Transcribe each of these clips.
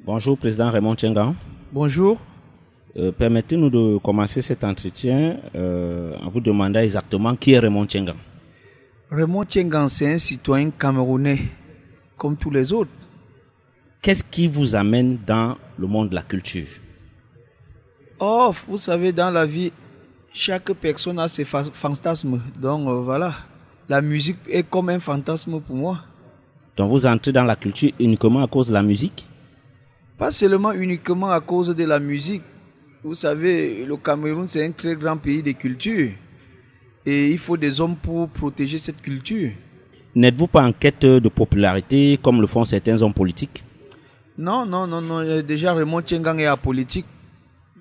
Bonjour, Président Raymond Tchengan. Bonjour. Permettez-nous de commencer cet entretien en vous demandant exactement qui est Raymond Tchengan. Raymond Tchengan, c'est un citoyen camerounais, comme tous les autres. Qu'est-ce qui vous amène dans le monde de la culture? Oh, vous savez, dans la vie, chaque personne a ses fantasmes. Donc voilà, la musique est comme un fantasme pour moi. Donc vous entrez dans la culture uniquement à cause de la musique? Pas seulement uniquement à cause de la musique. Vous savez, le Cameroun, c'est un très grand pays de culture. Et il faut des hommes pour protéger cette culture. N'êtes-vous pas en quête de popularité comme le font certains hommes politiques? Non. Déjà, Raymond Tchengan est apolitique.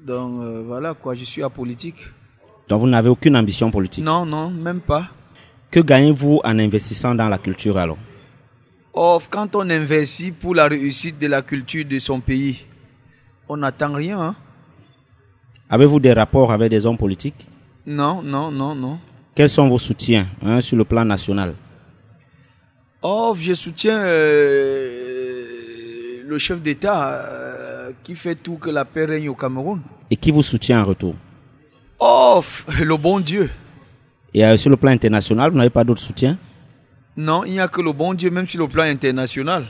Donc voilà quoi, je suis apolitique. Donc vous n'avez aucune ambition politique? Non, même pas. Que gagnez-vous en investissant dans la culture alors? Oh, quand on investit pour la réussite de la culture de son pays, on n'attend rien. Hein? Avez-vous des rapports avec des hommes politiques? Non. Quels sont vos soutiens sur le plan national? Oh, je soutiens le chef d'État qui fait tout que la paix règne au Cameroun. Et qui vous soutient en retour? Oh, le bon Dieu. Et sur le plan international, vous n'avez pas d'autres soutiens? Non, il n'y a que le bon Dieu, même sur le plan international.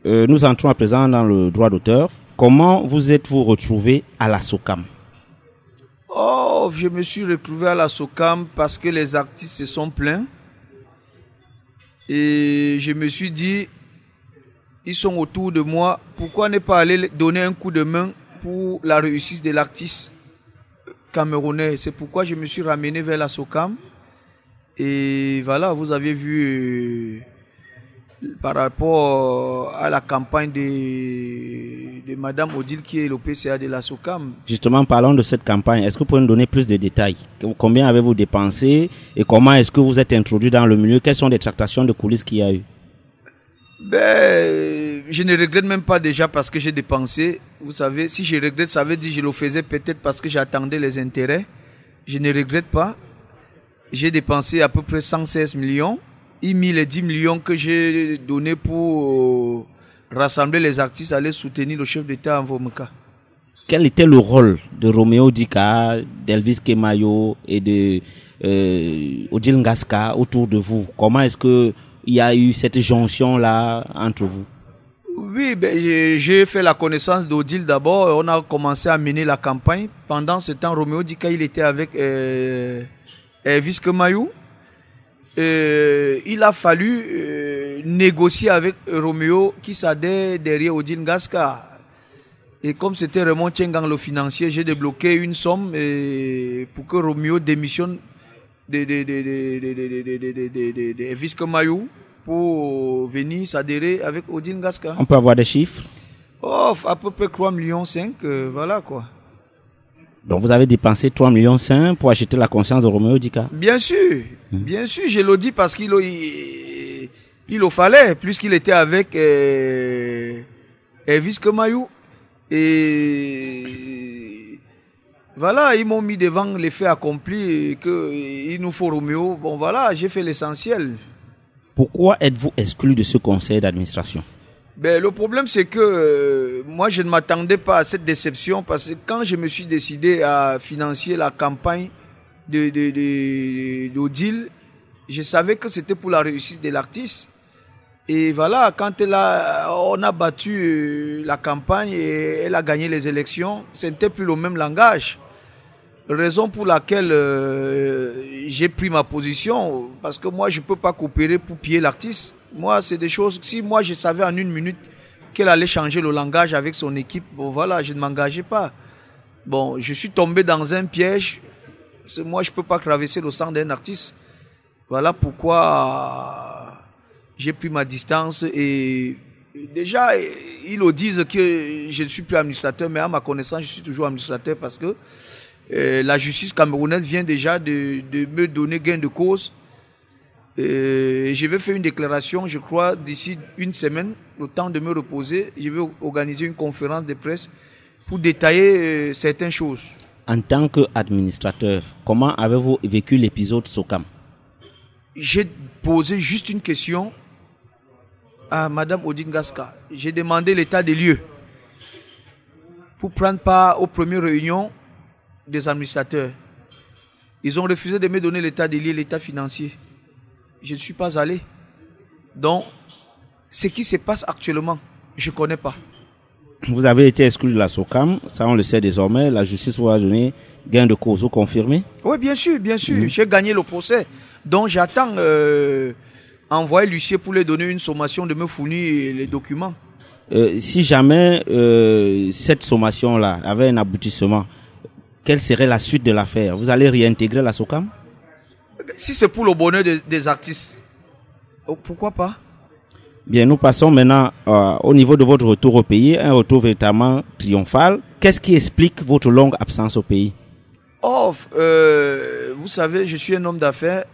Nous entrons à présent dans le droit d'auteur. Comment vous êtes-vous retrouvé à la SOCAM? Oh, je me suis retrouvé à la SOCAM parce que les artistes se sont plaints. Et je me suis dit, ils sont autour de moi, pourquoi ne pas aller donner un coup de main pour la réussite de l'artiste camerounais? C'est pourquoi je me suis ramené vers la SOCAM. Et voilà, vous avez vu par rapport à la campagne de Madame Odile qui est le PCA de la SOCAM. Justement, parlons de cette campagne. Est-ce que vous pouvez nous donner plus de détails? Combien avez-vous dépensé et comment est-ce que vous êtes introduit dans le milieu? Quelles sont les tractations de coulisses qu'il y a eu? Je ne regrette même pas déjà parce que j'ai dépensé. Vous savez, si je regrette, ça veut dire que je le faisais peut-être parce que j'attendais les intérêts. Je ne regrette pas. J'ai dépensé à peu près 116 millions. Et mis les 10 millions que j'ai donnés pour rassembler les artistes, aller soutenir le chef d'État en Vomeka. Quel était le rôle de Roméo Dika, d'Elvis Kemayo et de Odile Ngaska autour de vous? Comment est-ce qu'il y a eu cette jonction-là entre vous? Oui, j'ai fait la connaissance d'Odile d'abord. On a commencé à mener la campagne. Pendant ce temps, Roméo Dika, il était avec Elvis Kemayo. Il a fallu négocier avec Roméo qui s'adhère derrière Odile Ngaska. Et comme c'était Raymond Tchengan le financier, j'ai débloqué une somme pour que Roméo démissionne de Elvis Kemayo pour venir s'adhérer avec Odile Ngaska. On peut avoir des chiffres? Oh, à peu près 3,5 millions, voilà quoi. Donc vous avez dépensé 3,5 millions pour acheter la conscience de Roméo Dika? Bien sûr, je le dis parce qu'il le fallait, puisqu'il était avec Elvis Kemayo. Et voilà, ils m'ont mis devant les faits accomplis, qu'il nous faut Roméo. Bon voilà, j'ai fait l'essentiel. Pourquoi êtes-vous exclu de ce conseil d'administration? Le problème, c'est que moi, je ne m'attendais pas à cette déception parce que quand je me suis décidé à financer la campagne d'Odile, je savais que c'était pour la réussite de l'artiste. Et voilà, quand on a battu la campagne et elle a gagné les élections, ce n'était plus le même langage. Raison pour laquelle j'ai pris ma position, parce que moi, je ne peux pas coopérer pour piller l'artiste. Moi, c'est des choses, si moi je savais en 1 minute qu'elle allait changer le langage avec son équipe, bon voilà, je ne m'engageais pas. Bon, je suis tombé dans un piège. Moi, je ne peux pas traverser le sang d'un artiste. Voilà pourquoi j'ai pris ma distance. Et déjà, ils le disent que je ne suis plus administrateur, mais à ma connaissance, je suis toujours administrateur parce que la justice camerounaise vient déjà de me donner gain de cause. Je vais faire une déclaration, je crois, d'ici 1 semaine, le temps de me reposer. Je vais organiser une conférence de presse pour détailler certaines choses. En tant qu'administrateur, comment avez-vous vécu l'épisode SOCAM? J'ai posé juste une question à Madame Odile Ngaska. J'ai demandé l'état des lieux. pour prendre part aux premières réunions des administrateurs. Ils ont refusé de me donner l'état des lieux, l'état financier. Je ne suis pas allé. Donc, ce qui se passe actuellement, je ne connais pas. Vous avez été exclu de la SOCAM, ça on le sait désormais. La justice vous a donné gain de cause, vous confirmez? Oui, bien sûr, bien sûr. J'ai gagné le procès. Donc, j'attends envoyer l'huissier pour lui donner une sommation de me fournir les documents. Si jamais cette sommation-là avait un aboutissement, quelle serait la suite de l'affaire? Vous allez réintégrer la SOCAM? Si c'est pour le bonheur des artistes, pourquoi pas? Bien, nous passons maintenant au niveau de votre retour au pays, un retour véritablement triomphal. Qu'est-ce qui explique votre longue absence au pays? Vous savez, je suis un homme d'affaires.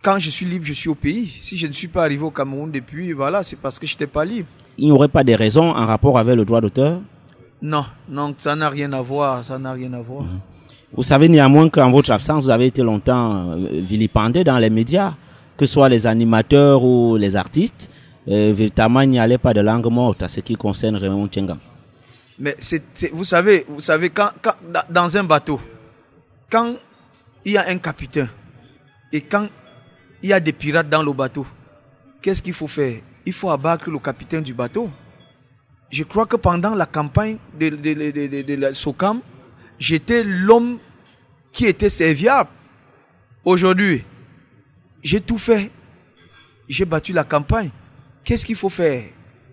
Quand je suis libre, je suis au pays. Si je ne suis pas arrivé au Cameroun depuis, voilà, c'est parce que je n'étais pas libre. Il n'y aurait pas de raison en rapport avec le droit d'auteur? Non, non, ça n'a rien à voir, ça n'a rien à voir. Vous savez néanmoins qu'en votre absence, vous avez été longtemps vilipendé dans les médias, que ce soit les animateurs ou les artistes. Véritablement, il n'y allait pas de langue morte à ce qui concerne Raymond Tchengang. Mais vous savez quand, dans un bateau, quand il y a un capitaine et quand il y a des pirates dans le bateau, qu'est-ce qu'il faut faire? Il faut abattre le capitaine du bateau. Je crois que pendant la campagne de la SOCAM, j'étais l'homme qui était serviable. Aujourd'hui, j'ai tout fait. J'ai battu la campagne. Qu'est-ce qu'il faut faire?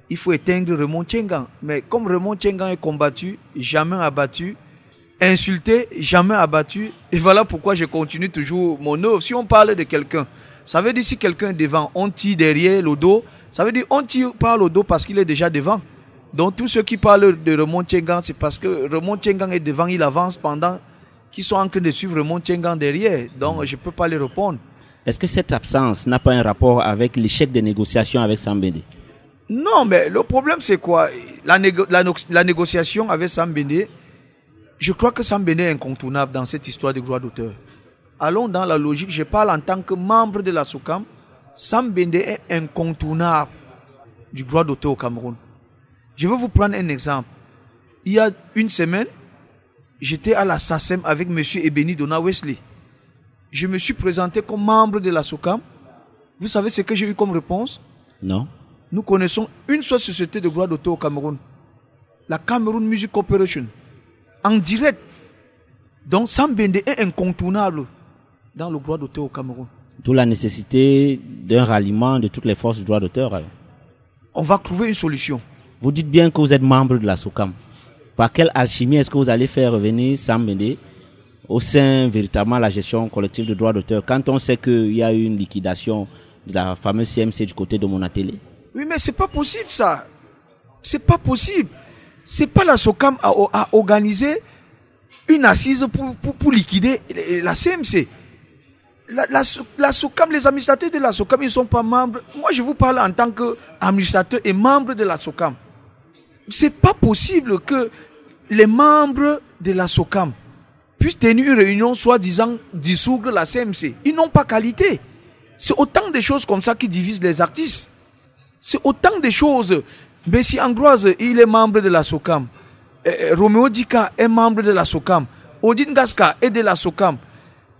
Il faut éteindre Raymond Tchengang. Mais comme Raymond Tchengang est combattu, jamais abattu, insulté, jamais abattu. Et voilà pourquoi je continue toujours mon œuvre. Si on parle de quelqu'un, ça veut dire si quelqu'un est devant, on tire derrière le dos. Ça veut dire on tire par le dos parce qu'il est déjà devant. Donc tous ceux qui parlent de Raymond Tchengang, c'est parce que Raymond Tchengang est devant, il avance pendant qu'ils sont en train de suivre Raymond Tchengang derrière. Donc je ne peux pas les répondre. Est-ce que cette absence n'a pas un rapport avec l'échec des négociations avec Sambende? Non, mais le problème c'est quoi? La négociation avec Sambende, je crois que Sambende est incontournable dans cette histoire de droit d'auteur. Allons dans la logique, je parle en tant que membre de la SOCAM. Sambende est incontournable du droit d'auteur au Cameroun. Je vais vous prendre un exemple. Il y a une semaine, j'étais à la SACEM avec M. Ebeni Dona Wesley. Je me suis présenté comme membre de la SOCAM. Vous savez ce que j'ai eu comme réponse? Non. Nous connaissons une seule société de droit d'auteur au Cameroun. La Cameroun Music Corporation. En direct. Donc Sambende est incontournable dans le droit d'auteur au Cameroun. D'où la nécessité d'un ralliement de toutes les forces du droit d'auteur. Alors. On va trouver une solution. Vous dites bien que vous êtes membre de la SOCAM. Par quelle alchimie est-ce que vous allez faire revenir Sambende au sein véritablement de la gestion collective de droits d'auteur quand on sait qu'il y a eu une liquidation de la fameuse CMC du côté de Monatélé? Oui, mais c'est pas possible ça. C'est pas possible. C'est pas la SOCAM à organiser une assise pour liquider la CMC. La SOCAM, les administrateurs de la SOCAM, ils ne sont pas membres. Moi, je vous parle en tant qu'administrateur et membre de la SOCAM. C'est pas possible que les membres de la SOCAM puissent tenir une réunion soi-disant dissoudre la CMC. Ils n'ont pas qualité. C'est autant de choses comme ça qui divisent les artistes. C'est autant de choses. Bessie Angroise, il est membre de la SOCAM. Roméo Dika est membre de la SOCAM. Odin Gaska est de la SOCAM.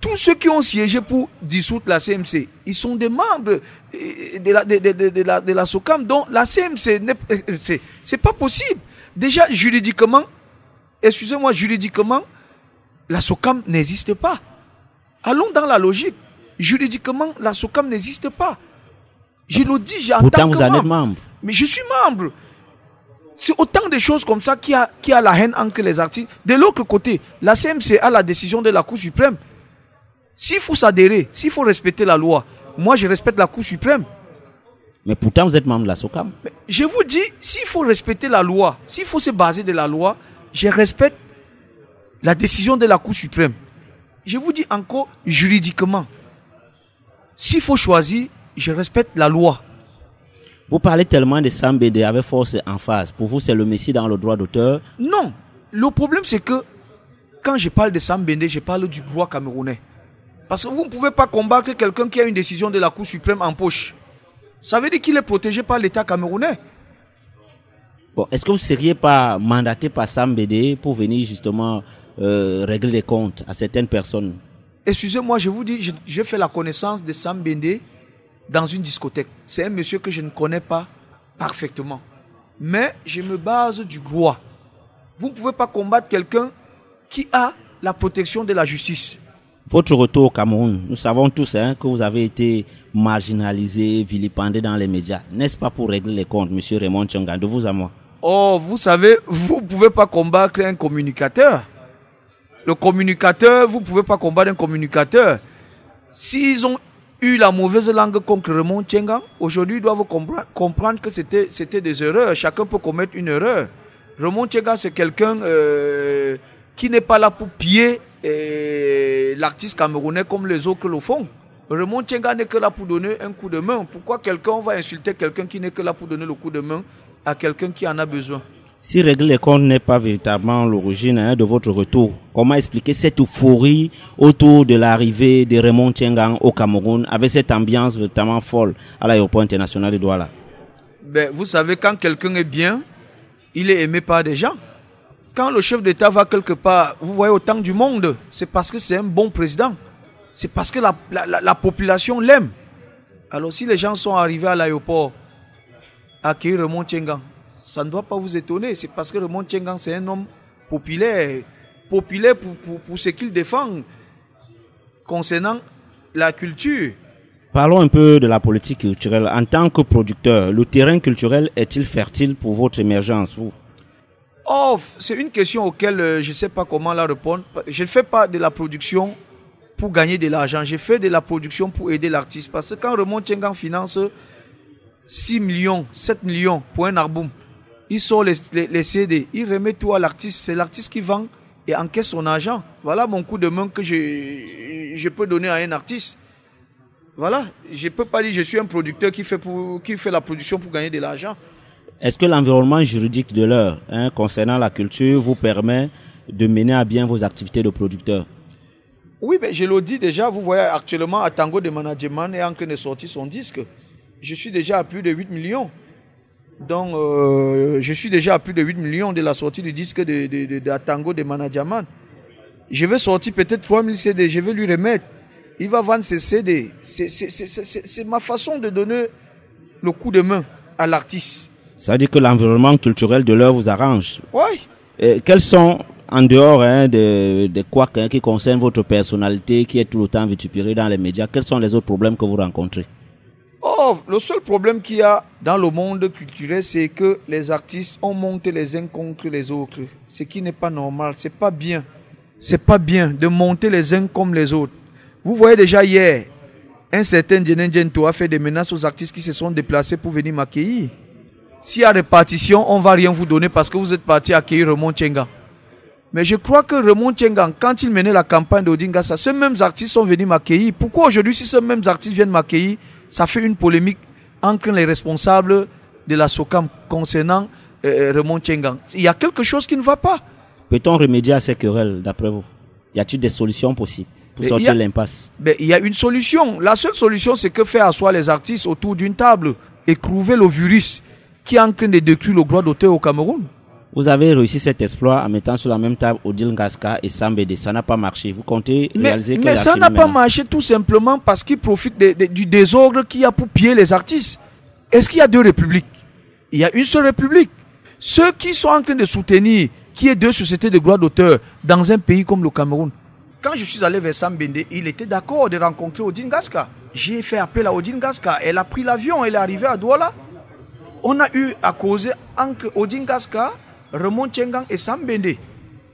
Tous ceux qui ont siégé pour dissoudre la CMC, ils sont des membres de la SOCAM. Donc la CMC, c'est pas possible. Déjà, juridiquement, excusez-moi, juridiquement, la SOCAM n'existe pas. Allons dans la logique. Juridiquement, la SOCAM n'existe pas. Je le dis, j'entends. Pourtant, vous en êtes membre. Mais je suis membre. C'est autant de choses comme ça qui a la haine entre les artistes. De l'autre côté, la CMC a la décision de la Cour suprême. S'il faut s'adhérer, s'il faut respecter la loi, moi je respecte la Cour suprême. Mais pourtant vous êtes membre de la SOCAM. Mais je vous dis, s'il faut respecter la loi, s'il faut se baser de la loi, je respecte la décision de la Cour suprême. Je vous dis encore juridiquement, s'il faut choisir, je respecte la loi. Vous parlez tellement de Sambende avec force et emphase. Pour vous, c'est le messie dans le droit d'auteur? Non. Le problème, c'est que quand je parle de Sambende, je parle du droit camerounais. Parce que vous ne pouvez pas combattre quelqu'un qui a une décision de la Cour suprême en poche. Ça veut dire qu'il est protégé par l'État camerounais. Bon, est-ce que vous ne seriez pas mandaté par Sam Bédé pour venir justement régler les comptes à certaines personnes? Excusez-moi, je vous dis, j'ai fait la connaissance de Sam Bédé dans une discothèque. C'est un monsieur que je ne connais pas parfaitement. Mais je me base du droit. Vous ne pouvez pas combattre quelqu'un qui a la protection de la justice. Votre retour au Cameroun, nous savons tous que vous avez été marginalisé, vilipendé dans les médias. N'est-ce pas pour régler les comptes, monsieur Raymond Tchanga, de vous à moi? Oh, vous savez, vous ne pouvez pas combattre un communicateur. Le communicateur, vous ne pouvez pas combattre un communicateur. S'ils ont eu la mauvaise langue contre Raymond Tchanga, aujourd'hui, ils doivent comprendre que c'était des erreurs. Chacun peut commettre une erreur. Raymond Tchanga, c'est quelqu'un qui n'est pas là pour piller l'artiste camerounais comme les autres le font. Raymond Tchanga n'est que là pour donner un coup de main. Pourquoi quelqu'un va insulter quelqu'un qui n'est que là pour donner le coup de main à quelqu'un qui en a besoin? Si régler les comptes n'est pas véritablement l'origine de votre retour, comment expliquer cette euphorie autour de l'arrivée de Raymond Tchanga au Cameroun avec cette ambiance véritablement folle à l'aéroport international de Douala? Ben, vous savez, quand quelqu'un est bien, il est aimé par des gens. Quand le chef d'État va quelque part, vous voyez autant du monde, c'est parce que c'est un bon président. C'est parce que la population l'aime. Alors si les gens sont arrivés à l'aéroport à accueillir Raymond Tchanga, ça ne doit pas vous étonner. C'est parce que Raymond Tchanga, c'est un homme populaire. Populaire pour ce qu'il défend concernant la culture. Parlons un peu de la politique culturelle. En tant que producteur, le terrain culturel est-il fertile pour votre émergence, vous? Oh, c'est une question auquel je ne sais pas comment la répondre. Je ne fais pas de la production pour gagner de l'argent. Je fais de la production pour aider l'artiste. Parce que quand Raymond Tchanga finance 6 millions, 7 millions pour un album, il sort les CD, il remet tout à l'artiste. C'est l'artiste qui vend et encaisse son argent. Voilà mon coup de main que je peux donner à un artiste. Voilà, je ne peux pas dire que je suis un producteur qui fait la production pour gagner de l'argent. Est-ce que l'environnement juridique de l'heure concernant la culture vous permet de mener à bien vos activités de producteur? Oui, mais je le dis déjà, vous voyez actuellement à Tango de Management est en train de sortir son disque. Je suis déjà à plus de 8 millions. Donc, je suis déjà à plus de 8 millions de la sortie du disque de Tango de Management. Je vais sortir peut-être 3000 CD, je vais lui remettre. Il va vendre ses CD. C'est ma façon de donner le coup de main à l'artiste. Ça veut dire que l'environnement culturel de l'heure vous arrange. Oui. Quels sont, en dehors des couacs qui concernent votre personnalité, qui est tout le temps vitupérée dans les médias, quels sont les autres problèmes que vous rencontrez? Oh, le seul problème qu'il y a dans le monde culturel, c'est que les artistes ont monté les uns contre les autres. Ce qui n'est pas normal, c'est pas bien. C'est pas bien de monter les uns comme les autres. Vous voyez déjà hier, un certain Djenen Djento a fait des menaces aux artistes qui se sont déplacés pour venir m'accueillir. S'il y a répartition, on ne va rien vous donner parce que vous êtes parti accueillir Raymond Tchanga. Mais je crois que Raymond Tchanga, quand il menait la campagne d'Odingassa, ces mêmes artistes sont venus m'accueillir. Pourquoi aujourd'hui, si ces mêmes artistes viennent m'accueillir, ça fait une polémique entre les responsables de la SOCAM concernant Raymond Tchanga? Il y a quelque chose qui ne va pas. Peut-on remédier à ces querelles, d'après vous? Y a-t-il des solutions possibles pour sortir de l'impasse? Il y a une solution. La seule solution, c'est que faire asseoir les artistes autour d'une table et trouver le virus qui est en train de détruire le droit d'auteur au Cameroun. Vous avez réussi cet exploit en mettant sur la même table Odile Ngaska et Sam Bédé. Ça n'a pas marché. Vous comptez réaliser que mais ça n'a pas marché tout simplement parce qu'ils profitent du désordre qu'il y a pour piller les artistes. Est-ce qu'il y a deux républiques? Il y a une seule république. Ceux qui sont en train de soutenir qu'il y ait deux sociétés de droit d'auteur dans un pays comme le Cameroun. Quand je suis allé vers Sam Bédé, il était d'accord de rencontrer Odile Ngaska. J'ai fait appel à Odile Ngaska. Elle a pris l'avion, elle est arrivée à Douala. On a eu à causer entre Odile Ngaska, Raymond Tchanga et Sam Bédé.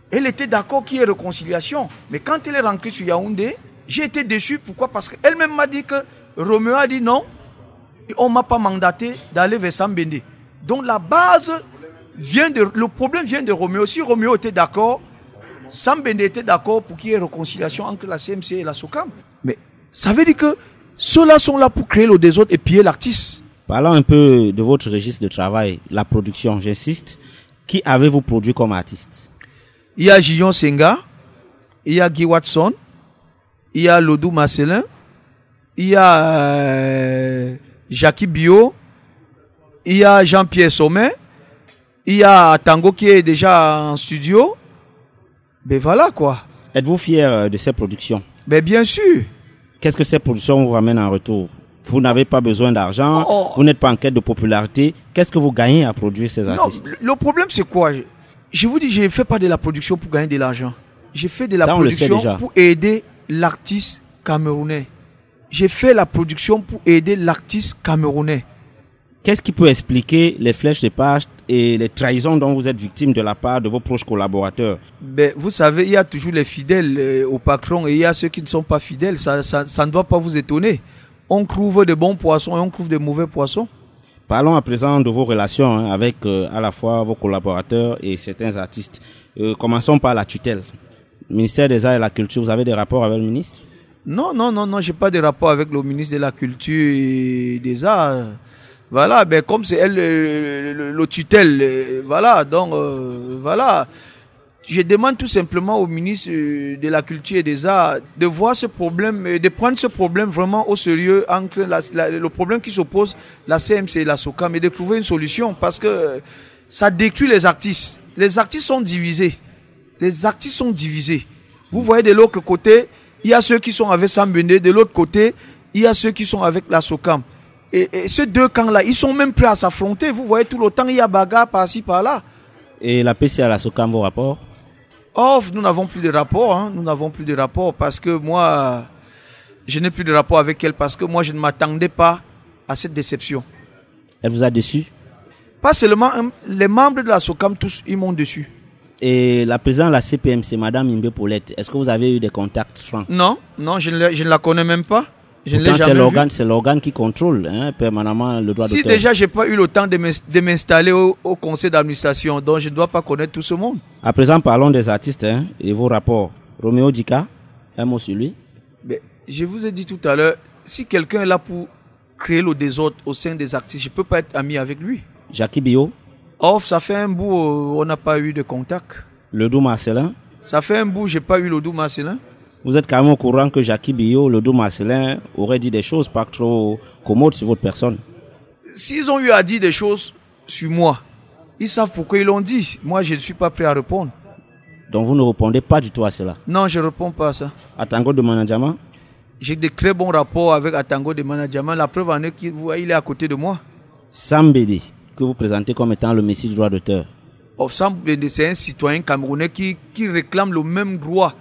Elle était d'accord qu'il y ait réconciliation. Mais quand elle est rentrée sur Yaoundé, j'ai été déçu. Pourquoi? Parce qu'elle-même m'a dit que Roméo a dit non. Et on ne m'a pas mandaté d'aller vers Sam Bédé. Donc la base le problème vient de Roméo. Si Roméo était d'accord, Sam Bédé était d'accord pour qu'il y ait réconciliation entre la CMC et la SOCAM. Mais ça veut dire que ceux-là sont là pour créer le désordre et piller l'artiste. Parlons un peu de votre registre de travail, la production, j'insiste. Qui avez-vous produit comme artiste? Il y a Gillon Senga, il y a Guy Watson, il y a Lodou Marcelin, il y a Jackie Bio, il y a Jean-Pierre Sommet, Il y a Tango qui est déjà en studio. Ben voilà quoi. Êtes-vous fier de ces productions? Ben bien sûr. Qu'est-ce que ces productions vous ramènent en retour? Vous n'avez pas besoin d'argent, vous n'êtes pas en quête de popularité. Qu'est-ce que vous gagnez à produire ces artistes? Non, le problème c'est quoi? Je vous dis, je ne fais pas de la production pour gagner de l'argent. J'ai fait de la Ça, production pour aider l'artiste camerounais. J'ai fait la production pour aider l'artiste camerounais. Qu'est-ce qui peut expliquer les flèches de page et les trahisons dont vous êtes victime de la part de vos proches collaborateurs? Ben, vous savez, il y a toujours les fidèles au patron et il y a ceux qui ne sont pas fidèles. Ça ne doit pas vous étonner. On trouve de bons poissons et on trouve de mauvais poissons. Parlons à présent de vos relations avec à la fois vos collaborateurs et certains artistes. Commençons par la tutelle. Ministère des Arts et de la Culture, vous avez des rapports avec le ministre? Non, j'ai pas de rapport avec le ministre de la Culture et des Arts. Voilà, ben comme c'est elle le tutelle, voilà, donc voilà. Je demande tout simplement au ministre de la Culture et des Arts de voir ce problème, de prendre ce problème vraiment au sérieux entre le problème qui s'oppose la CMC et la SOCAM et de trouver une solution parce que ça détruit les artistes. Les artistes sont divisés. Les artistes sont divisés. Vous voyez de l'autre côté, il y a ceux qui sont avec Sambende, de l'autre côté, il y a ceux qui sont avec la SOCAM. Et ces deux camps-là, ils sont même prêts à s'affronter. Vous voyez tout le temps, il y a bagarre par-ci, par-là. Et la PC à la SOCAM, vos rapports? Oh, nous n'avons plus de rapport. Hein. Nous n'avons plus de rapport parce que moi, je n'ai plus de rapport avec elle parce que moi, je ne m'attendais pas à cette déception. Elle vous a déçu? Pas seulement les membres de la SOCAM, tous, ils m'ont déçu. Et la présidente de la CPMC, Madame Imbe Paulette, est-ce que vous avez eu des contacts francs? Non, je ne la connais même pas. Pourtant, c'est l'organe qui contrôle permanemment le droit d'auteur. Si déjà je n'ai pas eu le temps de m'installer au conseil d'administration, donc je ne dois pas connaître tout ce monde. À présent, parlons des artistes et vos rapports. Roméo Dika, un mot sur lui. Mais, je vous ai dit tout à l'heure, si quelqu'un est là pour créer le désordre au sein des artistes, je ne peux pas être ami avec lui. Jackie Bio. Oh, ça fait un bout, on n'a pas eu de contact. Ledoux Marcelin. Ça fait un bout, je n'ai pas eu Ledoux Marcelin. Vous êtes quand même au courant que Jackie Bio, Ledoux Marcelin, aurait dit des choses pas trop commodes sur votre personne? S'ils ont eu à dire des choses sur moi, ils savent pourquoi ils l'ont dit. Moi, je ne suis pas prêt à répondre. Donc vous ne répondez pas du tout à cela? Non, je ne réponds pas à ça. Atango de Manadjama? J'ai de très bons rapports avec Atango de Manadjama. La preuve en est qu'il est à côté de moi. Sambede, que vous présentez comme étant le messie du droit d'auteur. Sambede, c'est un citoyen camerounais qui réclame le même droit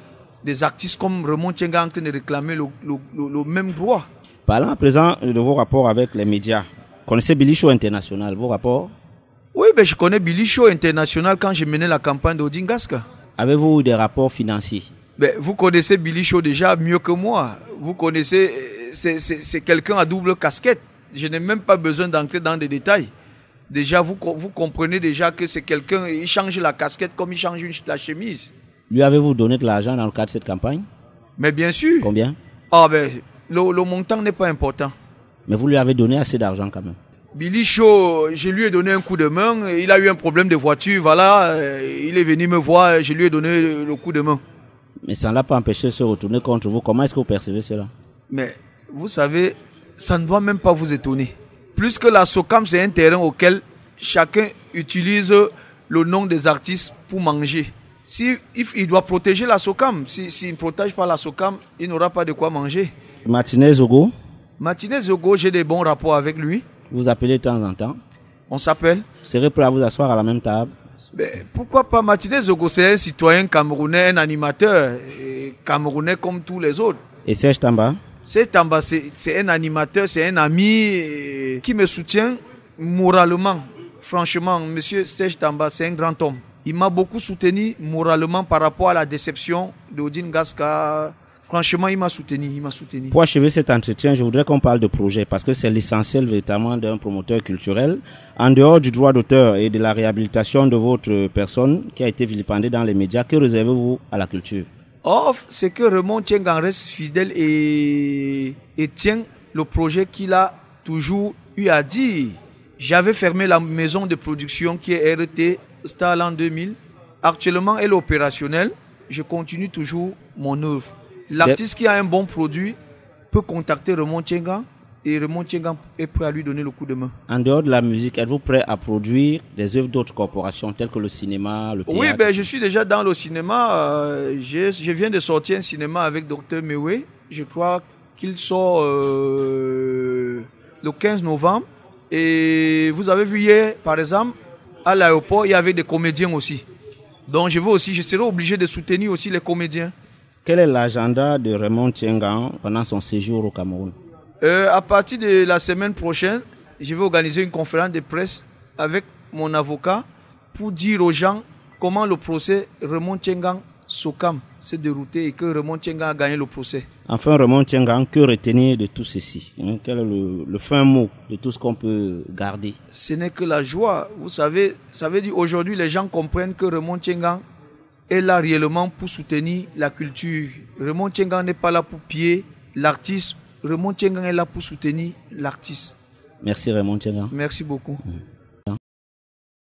des artistes comme Raymond Tchenga en train de réclamer le même droit. Parlons à présent de vos rapports avec les médias. Connaissez Billy Show International, vos rapports? Oui, ben je connais Billy Show International quand j'ai mené la campagne d'Odingaska. Avez-vous des rapports financiers? Ben, vous connaissez Billy Show déjà mieux que moi. Vous connaissez, c'est quelqu'un à double casquette. Je n'ai même pas besoin d'entrer dans des détails. Déjà, vous comprenez déjà que c'est quelqu'un, il change la casquette comme il change la chemise. Lui avez-vous donné de l'argent dans le cadre de cette campagne? Mais bien sûr. Combien? Ah ben, le montant n'est pas important. Mais vous lui avez donné assez d'argent quand même. Billy Show, je lui ai donné un coup de main. Il a eu un problème de voiture, voilà. Il est venu me voir, je lui ai donné le coup de main. Mais ça ne l'a pas empêché de se retourner contre vous. Comment est-ce que vous percevez cela? Mais vous savez, ça ne doit même pas vous étonner. Plus que la SOCAM, c'est un terrain auquel chacun utilise le nom des artistes pour manger. Il doit protéger la SOCAM. S'il ne protège pas la SOCAM, il n'aura pas de quoi manger. Martinez Zogo? Martinez Zogo, j'ai des bons rapports avec lui. Vous appelez de temps en temps? On s'appelle. Vous serez prêt à vous asseoir à la même table? Mais pourquoi pas? Martinez Zogo, c'est un citoyen camerounais, un animateur camerounais comme tous les autres. Et Serge Tamba? Serge Tamba, c'est un animateur, c'est un ami qui me soutient moralement. Franchement, monsieur Serge Tamba, c'est un grand homme. Il m'a beaucoup soutenu moralement par rapport à la déception d'Odin Gaska. Franchement, il m'a soutenu, Pour achever cet entretien, je voudrais qu'on parle de projet parce que c'est l'essentiel véritablement d'un promoteur culturel. En dehors du droit d'auteur et de la réhabilitation de votre personne qui a été vilipendée dans les médias, que réservez-vous à la culture? Oh, c'est que Raymond Tchenga reste fidèle et tient le projet qu'il a toujours eu à dire. J'avais fermé la maison de production qui est RT Starland 2000. Actuellement, elle est opérationnelle. Je continue toujours mon œuvre. L'artiste qui a un bon produit peut contacter Raymond Tchenga et Raymond Tchengan est prêt à lui donner le coup de main. En dehors de la musique, êtes-vous prêt à produire des œuvres d'autres corporations telles que le cinéma, le théâtre? Oui, ben, je suis déjà dans le cinéma. Je viens de sortir un cinéma avec Dr Mewe. Je crois qu'il sort le 15 novembre. Et vous avez vu hier, par exemple, à l'aéroport, il y avait des comédiens aussi. Donc je serai obligé de soutenir aussi les comédiens. Quel est l'agenda de Raymond Tchengan pendant son séjour au Cameroun? À partir de la semaine prochaine, je vais organiser une conférence de presse avec mon avocat pour dire aux gens comment le procès Raymond Tchengan Sokam s'est dérouté et que Raymond Tchengan a gagné le procès. Enfin, Raymond Tchengan, que retenir de tout ceci? Quel est le fin mot de tout ce qu'on peut garder? Ce n'est que la joie. Vous savez, ça veut dire aujourd'hui les gens comprennent que Raymond Tchengan est là réellement pour soutenir la culture. Raymond Tchengan n'est pas là pour piller l'artiste. Raymond Tchengan est là pour soutenir l'artiste. Merci Raymond Tchengan. Merci beaucoup.